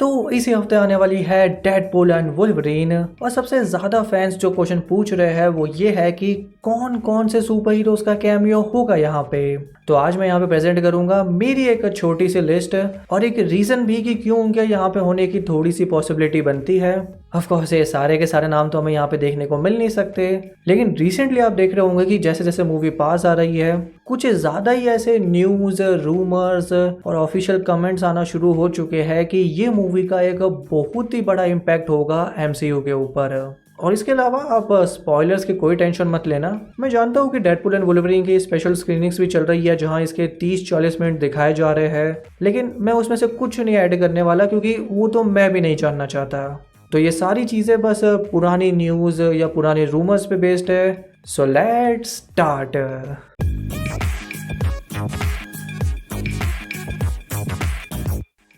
तो इसी हफ्ते आने वाली है डेडपूल एंड वुल्वरीन। और सबसे ज्यादा फैंस जो क्वेश्चन पूछ रहे हैं वो ये है कि कौन कौन से सुपर हीरोज का कैमियो होगा यहाँ पे। तो आज मैं यहाँ पे प्रेजेंट करूंगा मेरी एक छोटी सी लिस्ट और एक रीजन भी कि क्यों उनके यहाँ पे होने की थोड़ी सी पॉसिबिलिटी बनती है। ऑफ कोर्स ये सारे के सारे नाम तो हमें यहाँ पे देखने को मिल नहीं सकते, लेकिन रिसेंटली आप देख रहे होंगे कि जैसे जैसे मूवी पास आ रही है कुछ ज्यादा ही ऐसे न्यूज, रूमर्स और ऑफिशियल कमेंट्स आना शुरू हो चुके हैं कि ये मूवी का एक बहुत ही बड़ा इम्पैक्ट होगा एमसीयू के ऊपर। और इसके अलावा आप स्पॉयलर्स की कोई टेंशन मत लेना। मैं जानता हूँ कि डेडपूल एंड वुल्वरीन की स्पेशल स्क्रीनिंग्स भी चल रही है जहाँ इसके 30-40 मिनट दिखाए जा रहे हैं, लेकिन मैं उसमें से कुछ नहीं ऐड करने वाला क्योंकि वो तो मैं भी नहीं जानना चाहता। तो ये सारी चीज़ें बस पुरानी न्यूज़ या पुराने रूमर्स पे बेस्ड है। So let's start.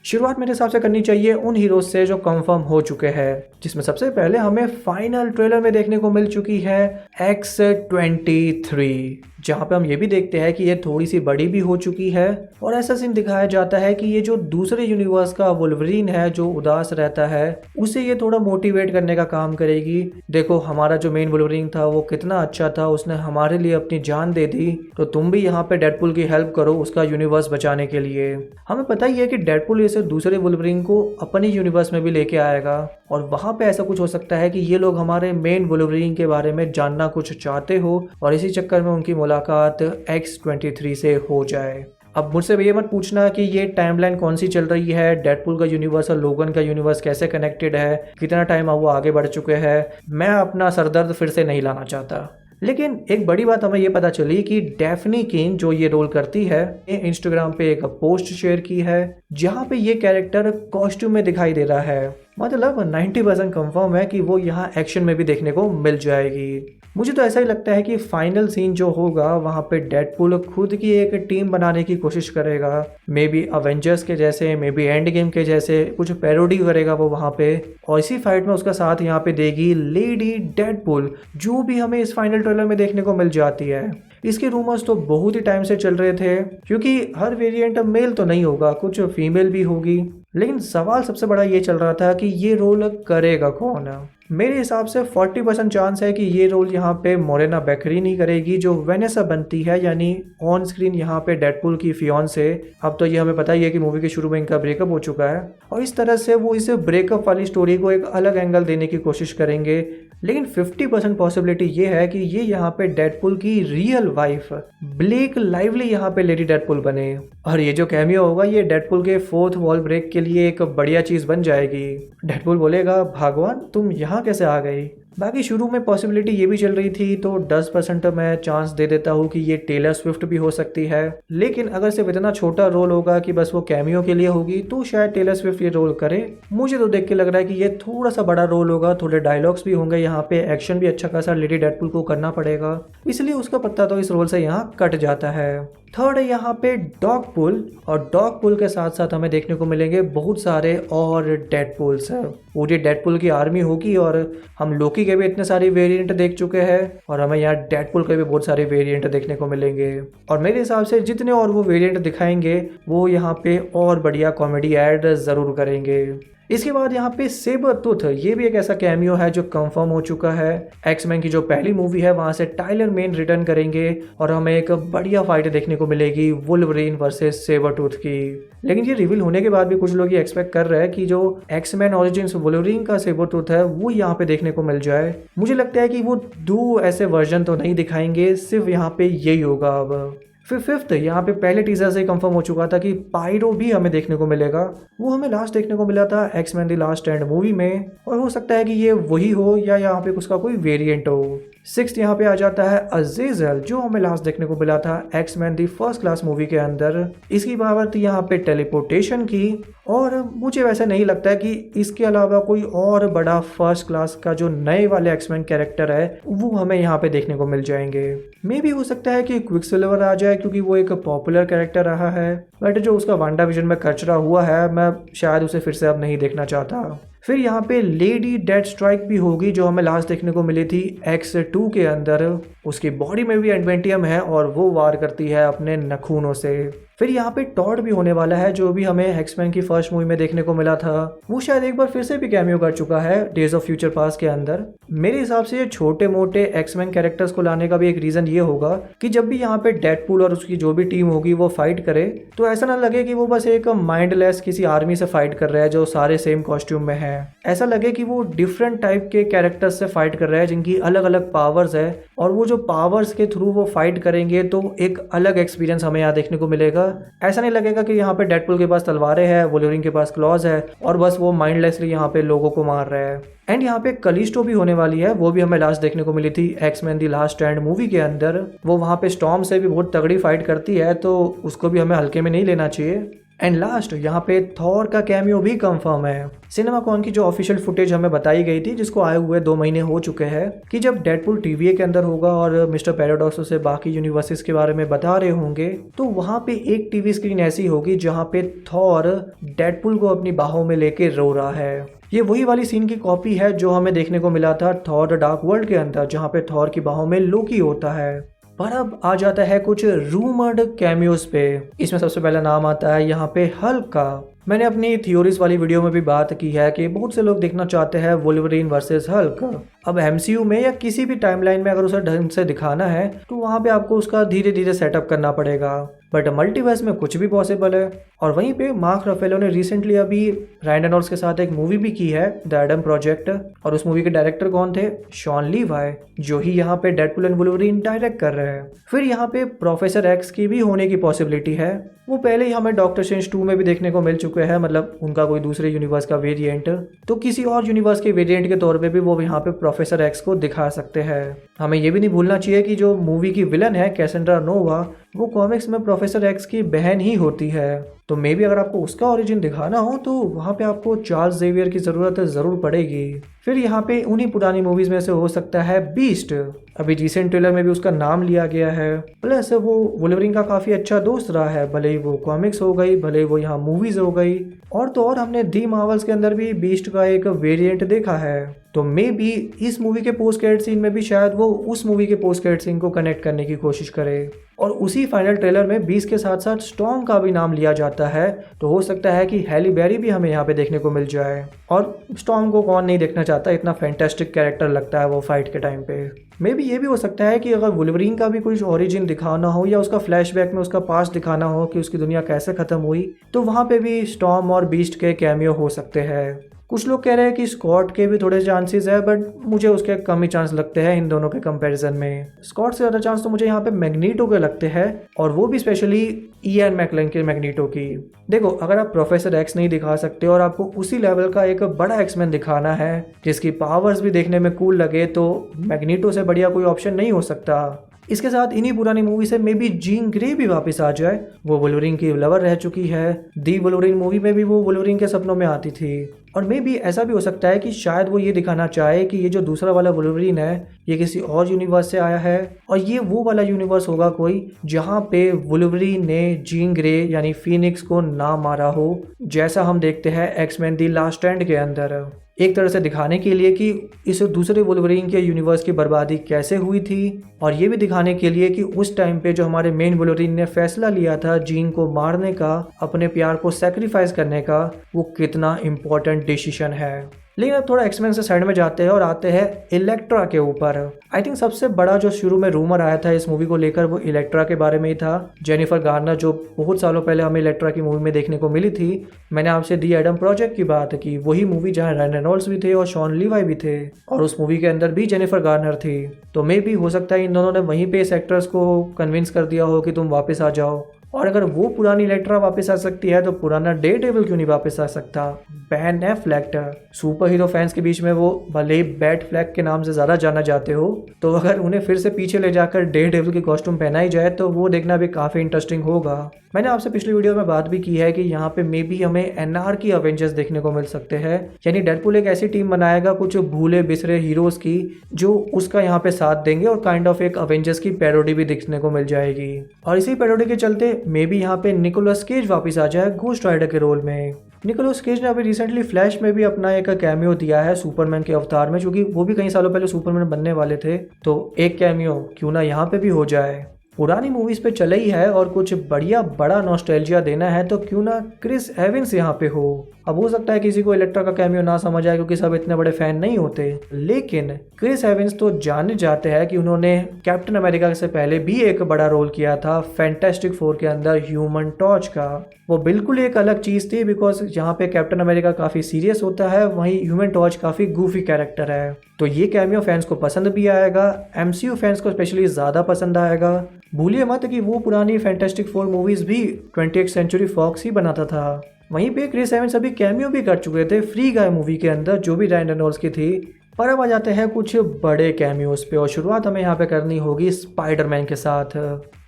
शुरुआत मेरे हिसाब से करनी चाहिए उन हीरोज से जो कंफर्म हो चुके हैं, जिसमें सबसे पहले हमें फाइनल ट्रेलर में देखने को मिल चुकी है X-23, जहाँ पे हम ये भी देखते हैं कि ये थोड़ी सी बड़ी भी हो चुकी है। और ऐसा सीन दिखाया जाता है कि ये जो दूसरे यूनिवर्स का वुल्वरीन है जो उदास रहता है उसे ये थोड़ा मोटिवेट करने का काम करेगी। देखो हमारा जो मेन वुल्वरीन था वो कितना अच्छा था, उसने हमारे लिए अपनी जान दे दी, तो तुम भी यहाँ पे डेडपूल की हेल्प करो उसका यूनिवर्स बचाने के लिए। हमें पता ही है कि डेडपूल इसे दूसरे वुल्वरीन को अपने यूनिवर्स में भी लेके आएगा और वहाँ पे ऐसा कुछ हो सकता है कि ये लोग हमारे मेन वुल्वरीन के बारे में जानना कुछ चाहते हो और इसी चक्कर में उनकी मुलाकात X-23 से हो जाए। अब मुझसे ये मत पूछना कि ये टाइमलाइन कौन सी चल रही है, डेडपूल का यूनिवर्स और लोगन का यूनिवर्स कैसे कनेक्टेड है, कितना टाइम अब वो आगे बढ़ चुके हैं। मैं अपना सरदर्द फिर से नहीं लाना चाहता। लेकिन एक बड़ी बात हमें ये पता चली कि डैफ्नी कीन जो ये रोल करती है ये इंस्टाग्राम पे एक पोस्ट शेयर की है जहाँ पे ये कैरेक्टर कॉस्ट्यूम में दिखाई दे रहा है। मतलब 90% कंफर्म है कि वो यहाँ एक्शन में भी देखने को मिल जाएगी। मुझे तो ऐसा ही लगता है कि फाइनल सीन जो होगा वहाँ पे डेडपूल खुद की एक टीम बनाने की कोशिश करेगा, मे बी अवेंजर्स के जैसे, मे बी एंड गेम के जैसे कुछ पैरोडी करेगा वो वहाँ पे। और इसी फाइट में उसका साथ यहाँ पे देगी लेडी डेडपूल, जो भी हमें इस फाइनल ट्रेलर में देखने को मिल जाती है। इसके रूमर्स तो बहुत ही टाइम से चल रहे थे क्योंकि हर वेरिएंट मेल तो नहीं होगा, कुछ फीमेल भी होगी, लेकिन सवाल सबसे बड़ा ये चल रहा था कि ये रोल करेगा कौन। मेरे हिसाब से 40% चांस है कि ये रोल यहाँ पे मोरेना बैकरीन ही करेगी जो वेनेसा बनती है, यानी ऑन स्क्रीन यहाँ पे डेडपूल की फियांसे। अब तो ये हमें पता ही है कि मूवी के शुरू में इनका ब्रेकअप हो चुका है और इस तरह से वो इस ब्रेकअप वाली स्टोरी को एक अलग एंगल देने की कोशिश करेंगे। लेकिन 50% पॉसिबिलिटी ये है कि ये यहाँ पे डेडपूल की रियल वाइफ ब्लेक लाइवली यहाँ पे लेडी डेडपूल बने और ये जो कैमियो होगा ये डेडपूल के 4th वॉल ब्रेक के लिए एक बढ़िया चीज बन जाएगी। डेडपूल बोलेगा भगवान तुम यहाँ कैसे आ गई। बाकी शुरू में पॉसिबिलिटी ये भी चल रही थी तो 10% मैं चांस दे देता हूँ कि ये टेलर स्विफ्ट भी हो सकती है, लेकिन अगर सिर्फ इतना छोटा रोल होगा कि बस वो कैमियो के लिए होगी तो शायद टेलर स्विफ्ट ये रोल करे। मुझे तो देख के लग रहा है कि ये थोड़ा सा बड़ा रोल होगा, थोड़े डायलॉग्स भी होंगे यहाँ पे, एक्शन भी अच्छा खासा लेडी डेडपूल को करना पड़ेगा, इसलिए उसका पत्ता तो इस रोल से यहाँ कट जाता है। थर्ड है यहाँ पे डॉगपूल, और डॉगपूल के साथ साथ हमें देखने को मिलेंगे बहुत सारे और डेडपूल्स। पूरी डेडपूल की आर्मी होगी और हम लोकी के भी इतने सारे वेरिएंट देख चुके हैं और हमें यहाँ डेडपूल के भी बहुत सारे वेरिएंट देखने को मिलेंगे। और मेरे हिसाब से जितने और वो वेरिएंट दिखाएंगे वो यहाँ पे और बढ़िया कॉमेडी ऐड जरूर करेंगे। इसके बाद यहाँ पे सेबर टूथ, ये भी एक ऐसा कैमियो है जो कंफर्म हो चुका है। एक्समैन की जो पहली मूवी है वहां से टाइलर मेन रिटर्न करेंगे और हमें एक बढ़िया फाइट देखने को मिलेगी वुल्वरीन वर्सेस सेबर टूथ की। लेकिन ये रिवील होने के बाद भी कुछ लोग ये एक्सपेक्ट कर रहे हैं कि जो एक्समैन ओरिजिन्स वुल्वरीन का सेबर टूथ है वो यहाँ पे देखने को मिल जाए। मुझे लगता है कि वो 2 ऐसे वर्जन तो नहीं दिखाएंगे, सिर्फ यहाँ पे यही होगा। अब फिर फिफ्थ, यहाँ पे पहले टीजर से कंफर्म हो चुका था कि पायरो भी हमें देखने को मिलेगा। वो हमें लास्ट देखने को मिला था Axeman the last stand movie में और हो सकता है कि ये वही हो या यहाँ पे उसका कोई वेरिएंट हो। 6th यहाँ पे आ जाता है अज़ेज़ल, जो हमें लास्ट देखने को मिला था Axeman the first class movie के अंदर। इसकी बात थी यहाँ पे टेलीपोर्टेशन की और मुझे वैसे नहीं लगता है कि इसके अलावा कोई और बड़ा फर्स्ट क्लास का जो नए वाले एक्समैन कैरेक्टर है वो हमें यहाँ पे देखने को मिल जाएंगे। मे भी हो सकता है कि क्विकसिल्वर आ जाए क्योंकि वो एक पॉपुलर कैरेक्टर रहा है, बट जो उसका वांडा विजन में कचरा हुआ है मैं शायद उसे फिर से अब नहीं देखना चाहता। फिर यहाँ पे लेडी डेड स्ट्राइक भी होगी जो हमें लास्ट देखने को मिली थी X-2 के अंदर। उसकी बॉडी में भी एडवेंटियम है और वो वार करती है अपने नखूनों से। फिर यहाँ पे टॉड भी होने वाला है, जो भी हमें एक्समैन की फर्स्ट मूवी में देखने को मिला था। वो शायद एक बार फिर से भी कैमियो कर चुका है डेज ऑफ फ्यूचर पास्ट के अंदर। मेरे हिसाब से ये छोटे मोटे एक्समैन कैरेक्टर्स को लाने का भी एक रीजन ये होगा कि जब भी यहाँ पे डेडपूल और उसकी जो भी टीम होगी वो फाइट करे, तो ऐसा ना लगे कि वो बस एक माइंडलेस किसी आर्मी से फाइट कर रहा है जो सारे सेम कॉस्ट्यूम में है। ऐसा लगे कि वो डिफरेंट टाइप के कैरेक्टर्स से फाइट कर रहा है जिनकी अलग अलग पावर्स है, और वो जो पावर्स के थ्रू वो फाइट करेंगे तो एक अलग एक्सपीरियंस हमें यहाँ देखने को मिलेगा। ऐसा नहीं लगेगा कि यहाँ पे डेडपूल के पास तलवारें हैं, वोल्वरिन के पास क्लॉज है और बस वो माइंडलेसली यहाँ पे लोगों को मार रहा है। एंड यहाँ पे कलिस्टो भी होने वाली है, वो भी हमें लास्ट देखने को मिली थी Axeman the last stand movie के अंदर। वो वहाँ पे स्टॉर्म से भी बहुत तगड़ी फाइट करती है, तो उसको भी हमें हल्के में नहीं लेना चाहिए। एंड लास्ट यहाँ पे थॉर का कैमियो भी कंफर्म है। सिनेमाकॉन की जो ऑफिशियल फुटेज हमें बताई गई थी, जिसको आए हुए 2 महीने हो चुके हैं, कि जब डेडपूल TVA के अंदर होगा और मिस्टर पैराडॉक्स उसे बाकी यूनिवर्सेस के बारे में बता रहे होंगे, तो वहाँ पे एक टीवी स्क्रीन ऐसी होगी जहाँ पे थॉर डेडपूल को अपनी बाहों में लेके रो रहा है। ये वही वाली सीन की कॉपी है जो हमें देखने को मिला था थॉर द डार्क वर्ल्ड के अंदर, जहाँ पे थॉर की बाहों में लोकी होता है। पर अब आ जाता है कुछ रूमर्ड कैमियोज पे। इसमें सबसे पहला नाम आता है यहाँ पे हल्क का। मैंने अपनी थ्योरीज वाली वीडियो में भी बात की है कि बहुत से लोग देखना चाहते हैं वुल्वरीन वर्सेस हल्क। अब MCU में या किसी भी टाइमलाइन में अगर उसे ढंग से दिखाना है तो वहाँ पे आपको उसका धीरे धीरे सेटअप करना पड़ेगा, बट मल्टीवर्स में कुछ भी पॉसिबल है। और वहीं पे मार्क रफेलो ने रिसेंटली अभी रायन रेनॉल्ड्स के साथ एक मूवी भी की है, द एडम प्रोजेक्ट, और उस मूवी के डायरेक्टर कौन थे? शॉन लीवाई, जो ही यहाँ पे डेडपूल एंड वुल्वरीन डायरेक्ट कर रहे हैं। फिर यहाँ पे प्रोफेसर एक्स की भी होने की पॉसिबिलिटी है। वो पहले ही हमें डॉक्टर स्ट्रेंज 2 में भी देखने को मिल चुके हैं, मतलब उनका कोई दूसरे यूनिवर्स का वेरिएंट, तो किसी और यूनिवर्स के वेरिएंट के तौर पे भी वो यहाँ पे प्रोफेसर एक्स को दिखा सकते हैं। हमें ये भी नहीं भूलना चाहिए कि जो मूवी की विलन है कैसेंड्रा नोवा, वो कॉमिक्स में प्रोफेसर एक्स की बहन ही होती है। तो मे भी अगर आपको उसका ओरिजिन दिखाना हो तो वहाँ पे आपको चार्ल्स जेवियर की ज़रूरत ज़रूर पड़ेगी। फिर यहाँ पे उन्हीं पुरानी मूवीज़ में से हो सकता है बीस्ट, अभी रिसेंट ट्रेलर में भी उसका नाम लिया गया है। प्लस वो वुल्वरीन का काफ़ी अच्छा दोस्त रहा है, भले ही वो कॉमिक्स हो गई, भले ही वो यहाँ मूवीज़ हो गई, और तो और हमने दी मार्वल्स के अंदर भी बीस्ट का एक वेरिएंट देखा है। तो मे बी इस मूवी के पोस्ट क्रेडिट सीन में भी शायद वो उस मूवी के पोस्ट क्रेडिट सीन को कनेक्ट करने की कोशिश करे। और उसी फाइनल ट्रेलर में बीस्ट के साथ साथ स्टॉर्म का भी नाम लिया जाता है, तो हो सकता है कि हैली बेरी भी हमें यहाँ पे देखने को मिल जाए। और स्टॉर्म को कौन नहीं देखना चाहता, इतना फैंटास्टिक कैरेक्टर लगता है वो फाइट के टाइम पे। मे बी ये भी हो सकता है कि अगर वुल्वरीन का भी कुछ ओरिजिन दिखाना हो या उसका फ्लैशबैक में उसका पास्ट दिखाना हो कि उसकी दुनिया कैसे खत्म हुई, तो वहाँ पे भी स्टॉर्म और बीस्ट के कैमियो हो सकते हैं। कुछ लोग कह रहे हैं कि स्कॉट के भी थोड़े चांसेस है, बट मुझे उसके कम ही चांस लगते हैं इन दोनों के कंपैरिजन में। स्कॉट से ज़्यादा चांस तो मुझे यहाँ पे मैग्नीटो के लगते हैं, और वो भी स्पेशली इयान मैकलेलन के मैग्नीटो की। देखो, अगर आप प्रोफेसर एक्स नहीं दिखा सकते और आपको उसी लेवल का एक बड़ा एक्समैन दिखाना है जिसकी पावर्स भी देखने में कूल लगे, तो मैग्नीटो से बढ़िया कोई ऑप्शन नहीं हो सकता। इसके साथ इन्हीं पुरानी मूवी से मे बी जीन ग्रे भी वापस आ जाए। वो वुल्वरीन की लवर रह चुकी है, दी वुल्वरीन मूवी में भी वो वुल्वरीन के सपनों में आती थी। और मे बी ऐसा भी हो सकता है कि शायद वो ये दिखाना चाहे कि ये जो दूसरा वाला वुल्वरीन है ये किसी और यूनिवर्स से आया है, और ये वो वाला यूनिवर्स होगा कोई जहाँ पे वुल्वरीन ने जीन ग्रे यानी फीनिक्स को ना मारा हो, जैसा हम देखते हैं एक्समैन दी लास्ट स्टैंड के अंदर। एक तरह से दिखाने के लिए कि इस दूसरे वुल्वरीन के यूनिवर्स की बर्बादी कैसे हुई थी, और ये भी दिखाने के लिए कि उस टाइम पे जो हमारे मेन वुल्वरीन ने फैसला लिया था जीन को मारने का, अपने प्यार को सैक्रिफाइस करने का, वो कितना इम्पोर्टेंट डिसीजन है। लेकिन अब थोड़ा एक्समैन से साइड में जाते हैं और आते हैं इलेक्ट्रा के ऊपर। आई थिंक सबसे बड़ा जो शुरू में रूमर आया था इस मूवी को लेकर वो इलेक्ट्रा के बारे में ही था। जेनिफर गार्नर, जो बहुत सालों पहले हमें इलेक्ट्रा की मूवी में देखने को मिली थी। मैंने आपसे दी एडम प्रोजेक्ट की बात की, वही मूवी जहाँ रायन रेनॉल्ड्स भी थे और शॉन लीवाई भी थे, और उस मूवी के अंदर भी जेनिफर गार्नर थी। तो मे भी हो सकता है इन दोनों ने वहीं पे इस एक्ट्रेस को कन्विंस कर दिया हो कि तुम वापस आ जाओ। और अगर वो पुरानी इलेक्ट्रा वापस आ सकती है तो पुराना डेयरडेविल क्यों नहीं वापस आ सकता? Ban Affleck, super hero fans के बीच में वो भले ही बैट फ्लैग के नाम से ज़्यादा जाना जाते हो, तो अगर उन्हें फिर से पीछे ले जाकर डेयरडेविल की कॉस्ट्यूम पहनाई जाए तो वो देखना भी काफ़ी इंटरेस्टिंग होगा। मैंने आपसे पिछली वीडियो में बात भी की है कि यहाँ पे मे बी हमें एनआरकी अवेंजर्स देखने को मिल सकते हैं, यानी डेडपूल एक ऐसी टीम बनाएगा कुछ भूले बिसरे हीरोज़ की जो उसका यहाँ पे साथ देंगे, और काइंड ऑफ एक अवेंजर्स की पैरोडी भी देखने को मिल जाएगी। और इसी पैरोडी के चलते मे बी यहाँ पे निकोलस केज वापस आ जाए घोस्ट राइडर के रोल में। निकोलस केज ने अभी रिसेंटली फ्लैश में भी अपना एक कैमियो दिया है सुपरमैन के अवतार में, क्योंकि वो भी कई सालों पहले सुपरमैन बनने वाले थे, तो एक कैमियो क्यों ना यहाँ पे भी हो जाए। पुरानी मूवीज पे चले ही है और कुछ बढ़िया बड़ा नॉस्टैल्जिया देना है तो क्यों ना क्रिस एवंस यहाँ पे हो। अब हो सकता है किसी को इलेक्ट्रा का कैमियो ना समझ आए क्योंकि सब इतने बड़े फैन नहीं होते, लेकिन क्रिस एवंस तो जाने जाते हैं कि उन्होंने कैप्टन अमेरिका से पहले भी एक बड़ा रोल किया था फैंटास्टिक फोर के अंदर ह्यूमन टॉर्च का। वो बिल्कुल एक अलग चीज थी बिकॉज यहाँ पे कैप्टन अमेरिका काफी सीरियस होता है, वहीं ह्यूमन टॉर्च काफी गूफी कैरेक्टर है। तो ये कैमियो फैंस को पसंद भी आएगा, एमसीयू फैंस को स्पेशली ज्यादा पसंद आएगा। भूलिए मत कि वो पुरानी फैंटास्टिक फोर मूवीज भी 20th सेंचुरी फॉक्स ही बनाता था। वहीं पे क्रिस एवंस अभी कैमियो भी कर चुके थे फ्री गाय मूवी के अंदर जो भी रायन रेनॉल्ड्स की थी। पर अब आ जाते हैं कुछ बड़े कैमियोज पे और शुरुआत हमें यहाँ पे करनी होगी स्पाइडरमैन के साथ।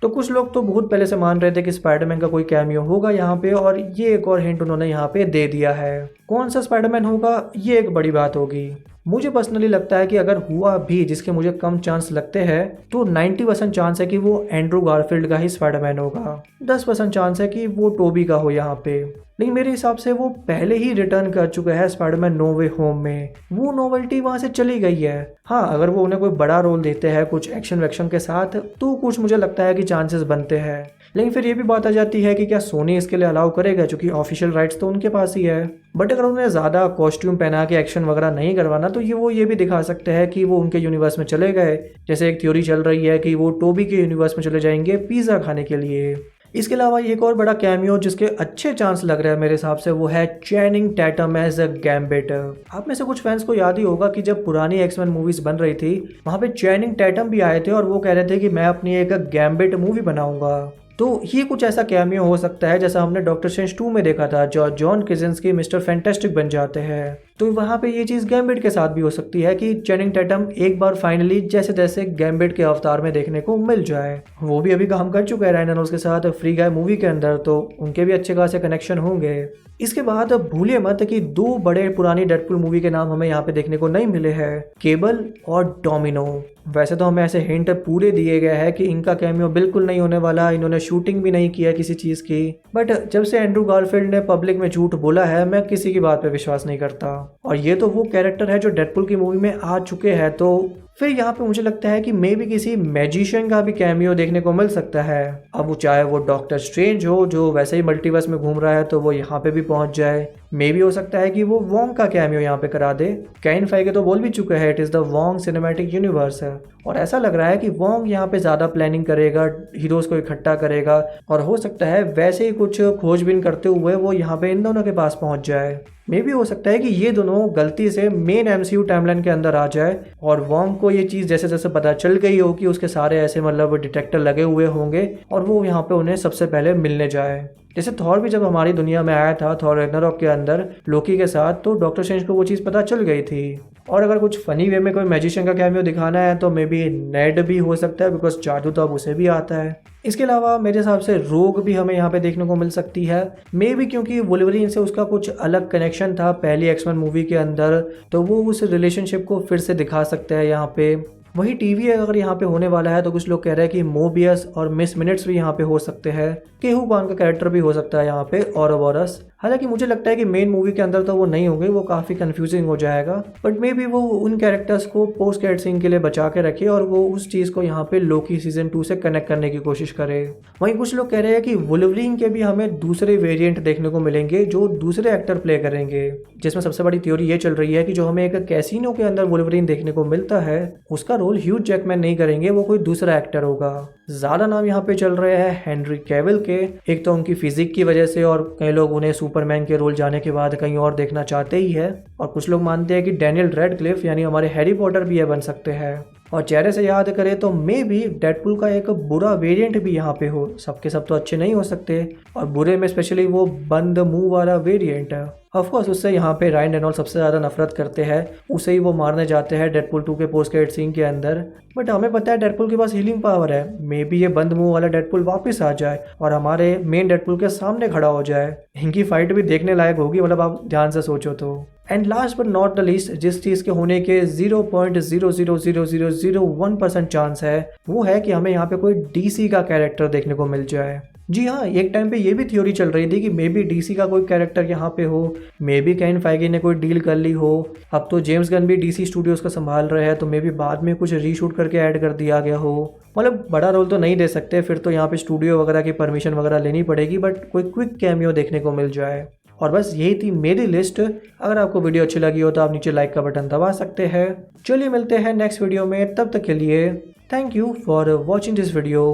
तो कुछ लोग तो बहुत पहले से मान रहे थे कि स्पाइडरमैन का कोई कैमियो होगा यहाँ पे, और ये एक और हिंट उन्होंने यहाँ पे दे दिया है। कौन सा स्पाइडरमैन होगा ये एक बड़ी बात होगी। मुझे पर्सनली लगता है कि अगर हुआ भी, जिसके मुझे कम चांस लगते हैं, तो 90% चांस है कि वो एंड्रू गारफील्ड का ही स्पाइडरमैन होगा। 10% चांस है कि वो टोबी का हो यहाँ पे। लेकिन मेरे हिसाब से वो पहले ही रिटर्न कर चुका है स्पाइडरमैन नो वे होम में, वो नोवेल्टी वहां से चली गई है। हाँ, अगर वो उन्हें कोई बड़ा रोल देते हैं कुछ एक्शन वैक्शन के साथ तो कुछ मुझे लगता है कि चांसेस बनते हैं। लेकिन फिर ये भी बात आ जाती है कि क्या सोनी इसके लिए अलाउ करेगा, क्योंकि ऑफिशियल राइट्स तो उनके पास ही है। बट अगर उन्हें ज़्यादा कॉस्ट्यूम पहना के एक्शन वगैरह नहीं करवाना तो ये भी दिखा सकते हैं कि वो उनके यूनिवर्स में चले गए। जैसे एक थ्योरी चल रही है कि वो टोबी के यूनिवर्स में चले जाएंगे पिज़्ज़ा खाने के लिए। इसके अलावा एक और बड़ा कैमियो जिसके अच्छे चांस लग रहे हैं मेरे हिसाब से, वो है Channing Tatum as a Gambit. आप में से कुछ फैंस को याद ही होगा कि जब पुरानी एक्समैन मूवीज बन रही थी वहां पे चैनिंग टैटम भी आए थे और वो कह रहे थे कि मैं अपनी एक गैम्बिट मूवी बनाऊंगा। तो ये कुछ ऐसा कैमियो हो सकता है जैसा हमने डॉक्टर स्ट्रेंज 2 में देखा था, जो जॉन क्रेजेंस्की मिस्टर फैंटास्टिक बन जाते हैं। तो वहाँ पे ये चीज़ गैम्बिट के साथ भी हो सकती है कि चैनिंग टैटम एक बार फाइनली जैसे तैसे गैम्बिट के अवतार में देखने को मिल जाए। वो भी अभी काम कर चुका है रायन रेनॉल्ड्स के साथ फ्री गाय मूवी के अंदर, तो उनके भी अच्छे खासे कनेक्शन होंगे। इसके बाद भूलिए मत कि 2 बड़े पुरानी डेडपुल मूवी के नाम हमें यहाँ पे देखने को नहीं मिले हैं, केबल और डोमिनो। वैसे तो हमें ऐसे हिंट पूरे दिए गए हैं कि इनका कैमियो बिल्कुल नहीं होने वाला, इन्होंने शूटिंग भी नहीं किया किसी चीज़ की। बट जब से एंड्रू गारफील्ड ने पब्लिक में झूठ बोला है, मैं किसी की बात पे विश्वास नहीं करता। और ये तो वो कैरेक्टर है जो डेडपुल की मूवी में आ चुके हैं, तो फिर यहाँ पे मुझे लगता है कि मे भी किसी मैजिशियन का भी कैमियो देखने को मिल सकता है। अब वो चाहे वो डॉक्टर स्ट्रेंज हो जो वैसे ही मल्टीवर्स में घूम रहा है तो वो यहाँ पे भी पहुंच जाए। मे भी हो सकता है कि वो वोंग का कैमियो यहाँ पे करा दे। केविन फेगे तो बोल भी चुके हैं it is the Wong cinematic universe है, और ऐसा लग रहा है कि वोंग यहाँ पे ज़्यादा प्लानिंग करेगा, हीरोज को इकट्ठा करेगा, और हो सकता है वैसे ही कुछ खोजबीन करते हुए वो यहाँ पे इन दोनों के पास पहुँच जाए। मे भी हो सकता है कि ये दोनों गलती से मेन एमसीयू टाइमलाइन के अंदर आ जाए और वोंग को ये चीज़ जैसे जैसे पता चल गई हो कि उसके सारे ऐसे मतलब डिटेक्टर लगे हुए होंगे और वो यहाँ पे उन्हें सबसे पहले मिलने जाए। जैसे थॉर भी जब हमारी दुनिया में आया था थॉर रैग्नारोक के अंदर लोकी के साथ, तो डॉक्टर स्ट्रेंज को वो चीज़ पता चल गई थी। और अगर कुछ फनी वे में कोई मैजिशियन का कैमियो दिखाना है तो मे बी नेड भी हो सकता है, बिकॉज जादू तो अब उसे भी आता है। इसके अलावा मेरे हिसाब से रोग भी हमें यहाँ पे देखने को मिल सकती है, मे बी क्योंकि वुल्वरीन से उसका कुछ अलग कनेक्शन था पहली एक्समैन मूवी के अंदर, तो वो उस रिलेशनशिप को फिर से दिखा सकते हैं यहाँ पे। वही टीवी अगर यहाँ पे होने वाला है तो कुछ लोग कह रहे हैं कि मोबियस और मिस मिनट्स भी यहाँ पे हो सकते हैं, केहू बान का कैरेक्टर भी हो सकता है यहाँ पे, औरोबोरस। हालांकि मुझे लगता है कि मेन मूवी के अंदर तो वो नहीं होंगे, वो काफ़ी कंफ्यूजिंग हो जाएगा, बट मे बी वो उन कैरेक्टर्स को पोस्ट क्रेडिट सीन के लिए बचा के रखे और वो उस चीज़ को यहाँ पे लोकी सीजन 2 से कनेक्ट करने की कोशिश करे। वहीं कुछ लोग कह रहे हैं कि वुल्वरीन के भी हमें दूसरे वेरिएंट देखने को मिलेंगे जो दूसरे एक्टर प्ले करेंगे, जिसमें सबसे बड़ी थ्योरी ये चल रही है कि जो हमें एक कैसीनो के अंदर वुल्वरीन देखने को मिलता है उसका रोल ह्यूज जैकमैन नहीं करेंगे, वो कोई दूसरा एक्टर होगा। ज़्यादा नाम यहाँ पे चल रहे हैं हेनरी कैविल के, एक तो उनकी फिजिक की वजह से और कई लोग उन्हें सुपरमैन के रोल जाने के बाद कहीं और देखना चाहते ही है, और कुछ लोग मानते हैं कि डैनियल रेडक्लिफ यानी हमारे हैरी पॉटर भी ये बन सकते हैं। और चेहरे से याद करें तो मे भी डेडपुल का एक बुरा वेरिएंट भी यहाँ पे हो, सबके सब तो अच्छे नहीं हो सकते, और बुरे में स्पेशली वो बंद मुंह वाला वेरिएंट है। ऑफकोर्स उससे यहाँ पे रायन रेनॉल्ड्स सबसे ज़्यादा नफरत करते हैं, उसे ही वो मारने जाते हैं डेडपुल 2 के पोस्ट क्रेडिट सीन के अंदर। बट हमें पता है डेडपुल के पास हीलिंग पावर है, मे बी ये बंद मुंह वाला डेडपुल वापस आ जाए और हमारे मेन डेडपुल के सामने खड़ा हो जाए। इनकी फाइट भी देखने लायक होगी, मतलब आप ध्यान से सोचो तो। And last but not the least, जिस चीज़ के होने के 0.0000001% चांस है वो है कि हमें यहाँ पे कोई डीसी का कैरेक्टर देखने को मिल जाए। जी हाँ, एक टाइम पे ये भी थ्योरी चल रही थी कि मे बी डीसी का कोई कैरेक्टर यहाँ पे हो, मे बी केविन फाइगी ने कोई डील कर ली हो। अब तो जेम्स गन भी डीसी स्टूडियोज का संभाल रहे हैं, तो मे बी बाद में कुछ रीशूट करके ऐड कर दिया गया हो। मतलब बड़ा रोल तो नहीं दे सकते, फिर तो यहाँ पे स्टूडियो वगैरह की परमिशन वगैरह लेनी पड़ेगी, बट कोई क्विक कैमियो देखने को मिल जाए। और बस यही थी मेरी लिस्ट। अगर आपको वीडियो अच्छी लगी हो तो आप नीचे लाइक का बटन दबा सकते हैं। चलिए मिलते हैं नेक्स्ट वीडियो में, तब तक के लिए thank you for watching this video.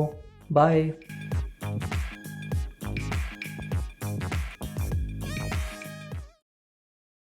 Bye.